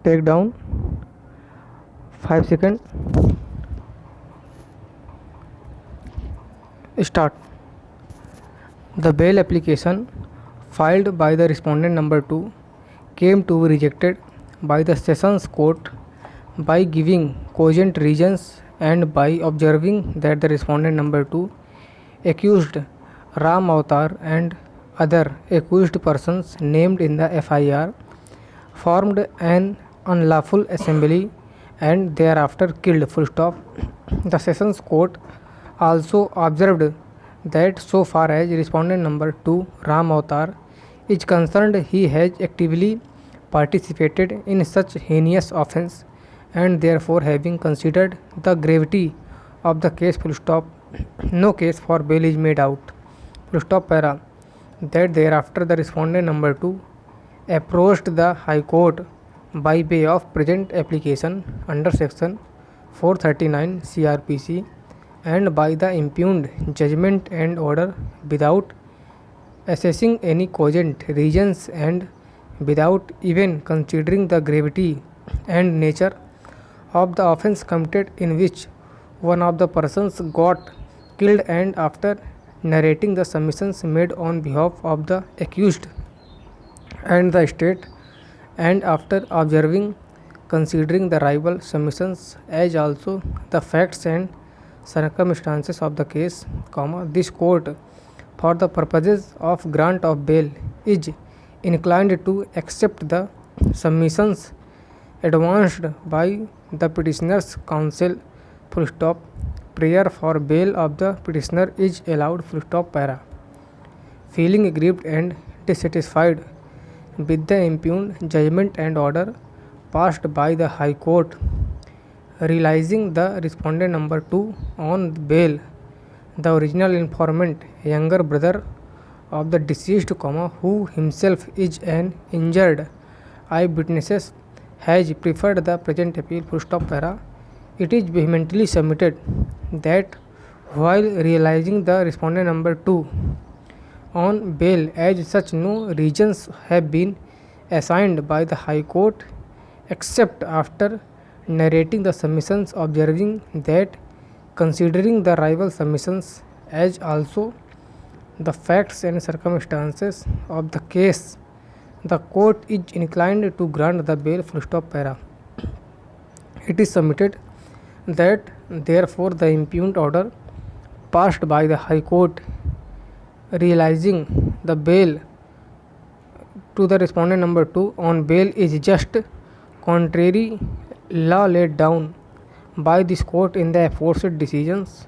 Take down 5 seconds. Start. The bail application filed by the respondent number 2 came to be rejected by the Sessions Court by giving cogent reasons and by observing that the respondent number 2 accused Ram Avatar and other accused persons named in the FIR formed an unlawful assembly and thereafter killed. Full stop. The Sessions Court also observed that so far as respondent number 2 Ram Avatar is concerned, he has actively participated in such heinous offence and therefore having considered the gravity of the case, full stop, no case for bail is made out. Full stop. Para. That thereafter the respondent number 2 approached the High Court by way of present application under section 439 CRPC and by the impugned judgment and order without assessing any cogent reasons and without even considering the gravity and nature of the offence committed, in which one of the persons got killed, and after narrating the submissions made on behalf of the accused and the state, and after observing, considering the rival submissions as also the facts and circumstances of the case, this court for the purposes of grant of bail is inclined to accept the submissions advanced by the petitioner's counsel, full stop. Prayer for bail of the petitioner is allowed, full stop. Para. Feeling aggrieved and dissatisfied with the impugned judgment and order passed by the High Court, realizing the respondent number 2 on bail, the original informant, younger brother of the deceased, who himself is an injured eyewitness, has preferred the present appeal, full stop. Para. It is vehemently submitted that while realizing the respondent number 2 on bail as such, no reasons have been assigned by the High Court except after narrating the submissions, observing that considering the rival submissions as also the facts and circumstances of the case, the court is inclined to grant the bail, full stop. Para. It is submitted that therefore the impugned order passed by the High Court realizing the bail to the respondent number 2 on bail is just contrary law laid down by this court in the aforesaid decisions,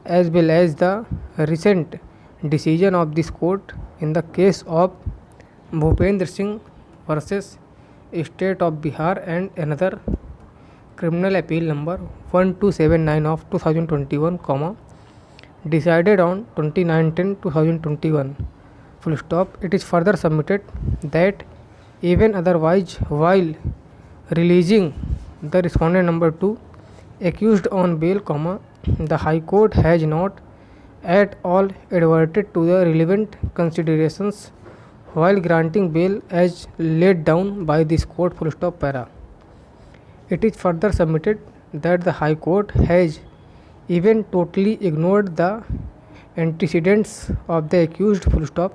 as well as the recent decision of this court in the case of Bhupendra Singh versus State of Bihar and another criminal appeal number 1279 of 2021, decided on 29/10/2021, full stop. It is further submitted that even otherwise, while releasing the respondent number 2 accused on bail, the High Court has not at all adverted to the relevant considerations while granting bail as laid down by this court, full stop. Para. It is further submitted that the High Court has even totally ignored the antecedents of the accused, full stop.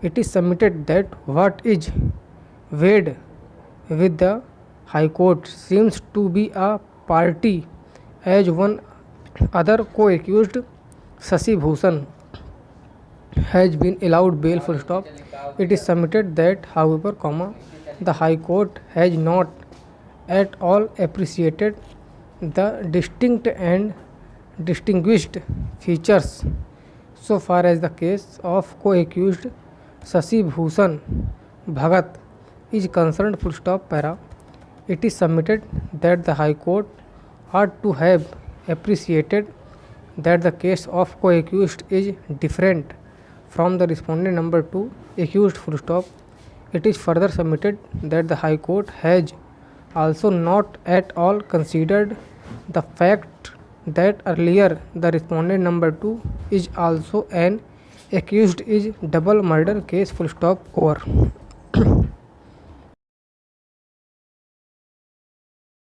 It is submitted that what is weighed with the High Court seems to be a party, as one other co-accused, Shashi Bhushan, has been allowed bail, full stop. It is submitted that, however, the High Court has not at all appreciated the distinct and distinguished features so far as the case of co-accused Shashi Bhushan Bhagat is concerned, full stop. Para. It is submitted that the High Court ought to have appreciated that the case of co-accused is different from the respondent number 2 accused, full stop. It is further submitted that the High Court has also not at all considered the fact that earlier the respondent number 2 is also an accused is double murder case, full stop. Over.